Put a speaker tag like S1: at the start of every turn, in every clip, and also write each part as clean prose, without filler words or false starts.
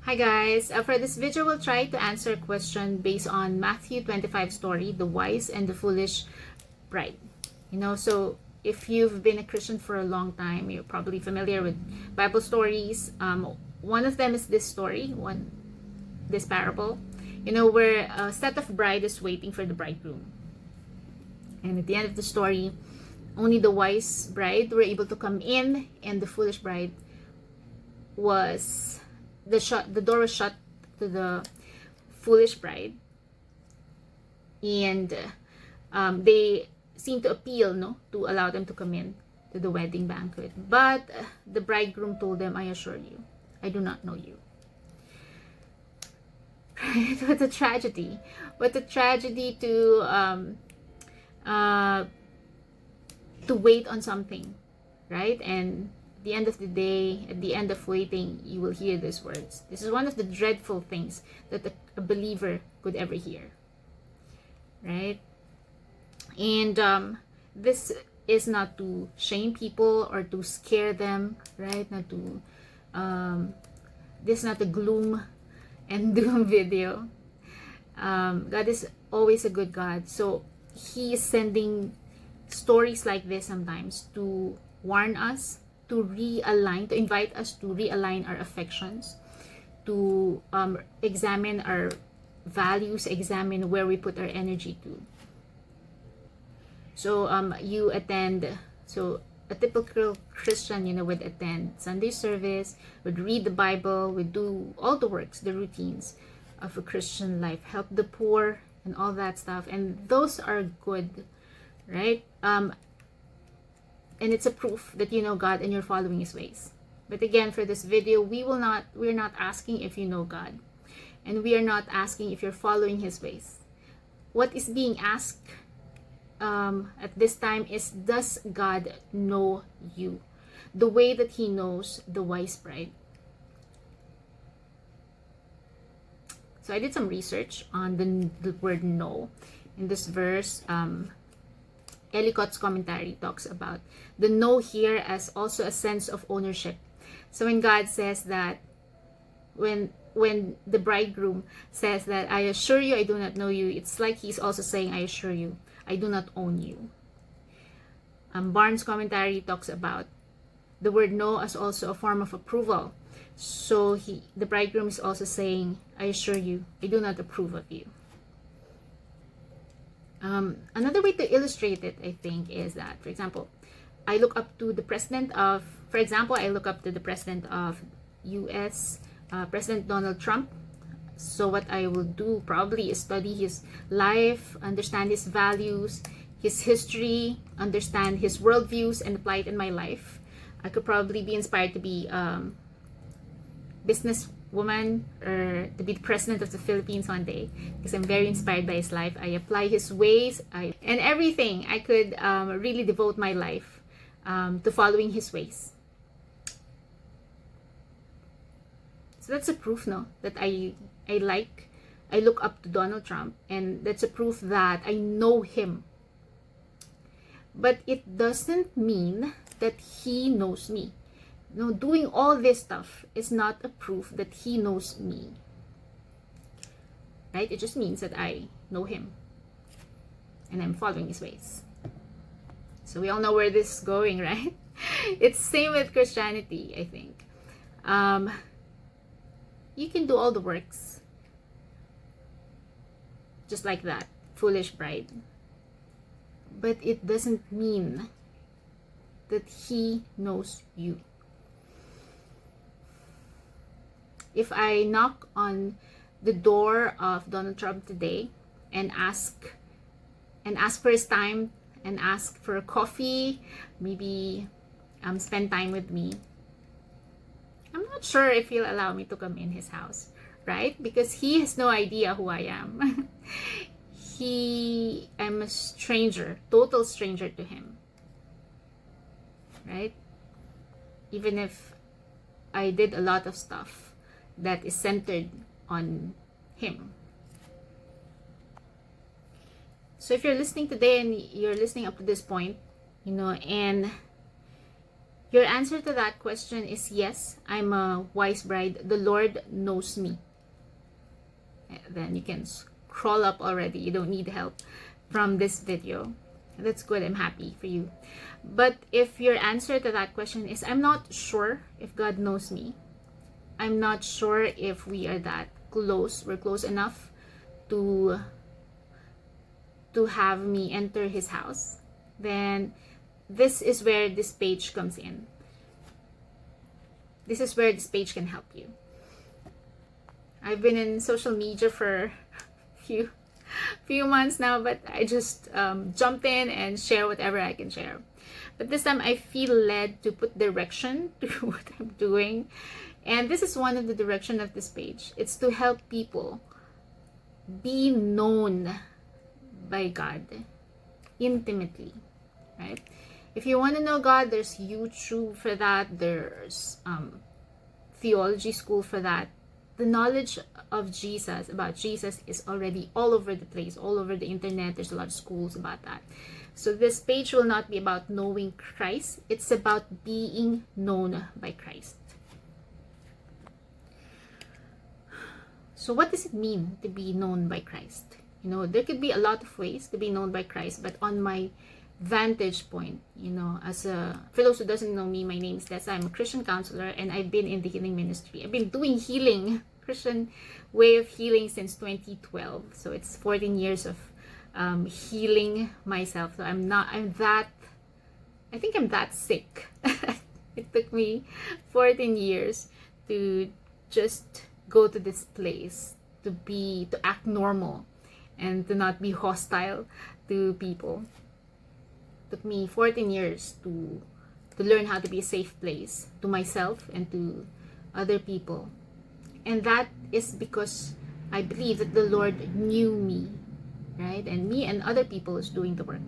S1: Hi guys, for this video we'll try to answer a question based on Matthew 25 story, the wise and the foolish bride. So if you've been a Christian for a long time, you're probably familiar with Bible stories. One of them is this story, this parable, where a set of bride is waiting for the bridegroom. And at the end of the story, only the wise bride were able to come in, and the foolish bride was the door was shut to the foolish bride, and they seemed to appeal to allow them to come in to the wedding banquet. But the bridegroom told them, I assure you, I do not know you. What a tragedy. What a tragedy to wait on something, right? And at the end of the day, at the end of waiting, you will hear these words. This is one of the dreadful things that a believer could ever hear, right? And this is not to shame people or to scare them, right? Not to this is not a gloom and doom video. God is always a good God, so He is sending stories like this sometimes to warn us, to realign, to invite us to realign our affections, to examine our values, examine where we put our energy to. So you attend, so a typical Christian, would attend Sunday service, would read the Bible, would do all the works, the routines of a Christian life, help the poor and all that stuff, and those are good, right? And it's a proof that you know God and you're following His ways. But again, for this video, we're not asking if you know God, and we are not asking if you're following His ways. What is being asked at this time is, does God know you the way that He knows the wise bride? So I did some research on the word know in this verse. Ellicott's commentary talks about the know here as also a sense of ownership. So when God says that, when the bridegroom says that, I assure you I do not know you, it's like He's also saying, I assure you I do not own you. Barnes' commentary talks about the word know as also a form of approval. So the bridegroom is also saying, I assure you I do not approve of you. Another way to illustrate it, I think, is that, for example, I look up to the president of U.S., President Donald Trump. So what I will do probably is study his life, understand his values, his history, understand his worldviews, and apply it in my life. I could probably be inspired to be businesswoman or to be the president of the Philippines one day, because I'm very inspired by his life. I apply his ways, and everything. I could really devote my life to following his ways. So that's a proof, that I look up to Donald Trump, and that's a proof that I know him. But it doesn't mean that he knows me. Doing all this stuff is not a proof that he knows me, right? It just means that I know him and I'm following his ways. So we all know where this is going, right? It's same with Christianity, I think. You can do all the works just like that foolish bride, but it doesn't mean that He knows you. If I knock on the door of Donald Trump today and ask for his time, and ask for a coffee, maybe spend time with me, I'm not sure if he'll allow me to come in his house, right? Because he has no idea who I am. I'm a stranger, total stranger to him, right? Even if I did a lot of stuff that is centered on him. So if you're listening today and you're listening up to this point, and Your answer to that question is yes, I'm a wise bride. The Lord knows me. Then you can scroll up already. You don't need help from this video. That's good. I'm happy for you. But if your answer to that question is I'm not sure if God knows me, I'm not sure if we are that close, we're close enough to have me enter his house, then this is where this page comes in. This is where this page can help you. I've been in social media for a few months now, but I just jumped in and share whatever I can share. But this time I feel led to put direction to what I'm doing. And this is one of the direction of this page. It's to help people be known by God intimately, right? If you want to know God, there's YouTube for that. There's theology school for that. The knowledge of Jesus, about Jesus, is already all over the place, all over the internet. There's a lot of schools about that. So this page will not be about knowing Christ. It's about being known by Christ. So what does it mean to be known by Christ? You know, there could be a lot of ways to be known by Christ, but on my vantage point, you know, for those who doesn't know me, my name is Tessa. I'm a Christian counselor, and I've been in the healing ministry. I've been doing healing, Christian way of healing, since 2012. So it's 14 years of healing myself. So I think I'm that sick. It took me 14 years to just go to this place, to act normal and to not be hostile to people. It took me 14 years to learn how to be a safe place to myself and to other people. And that is because I believe that the Lord knew me, right? And me and other people is doing the work,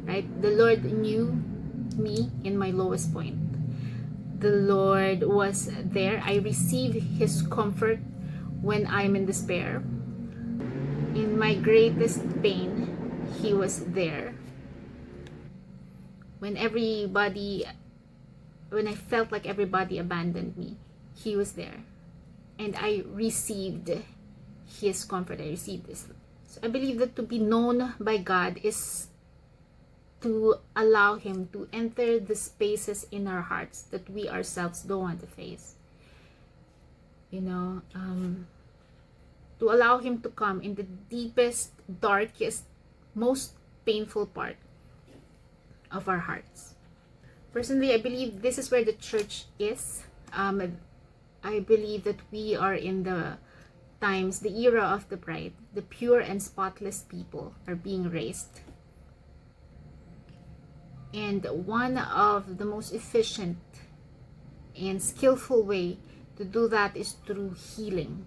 S1: right? The Lord knew me in my lowest point. The Lord was there. I receive his comfort when I'm in despair. In my greatest pain, he was there. When I felt like everybody abandoned me, he was there. And I received his comfort. I received this. So I believe that to be known by God is to allow him to enter the spaces in our hearts that we ourselves don't want to face. You know, to allow him to come in the deepest, darkest, most painful part of our hearts. Personally, I believe this is where the church is. I believe that we are in the times, the era of the bride. The pure and spotless people are being raised. And one of the most efficient and skillful way to do that is through healing.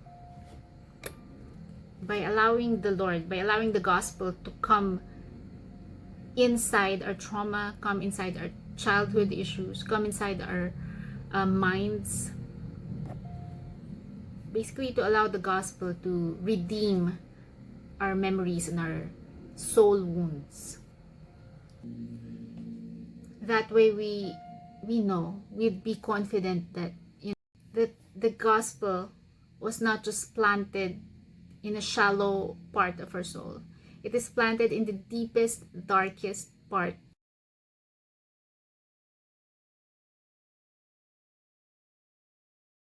S1: By allowing the Lord, by allowing the gospel to come inside our trauma, come inside our childhood issues, come inside our minds. Basically, to allow the gospel to redeem our memories and our soul wounds. That way we know, we'd be confident that, you know, that the gospel was not just planted in a shallow part of our soul. It is planted in the deepest, darkest part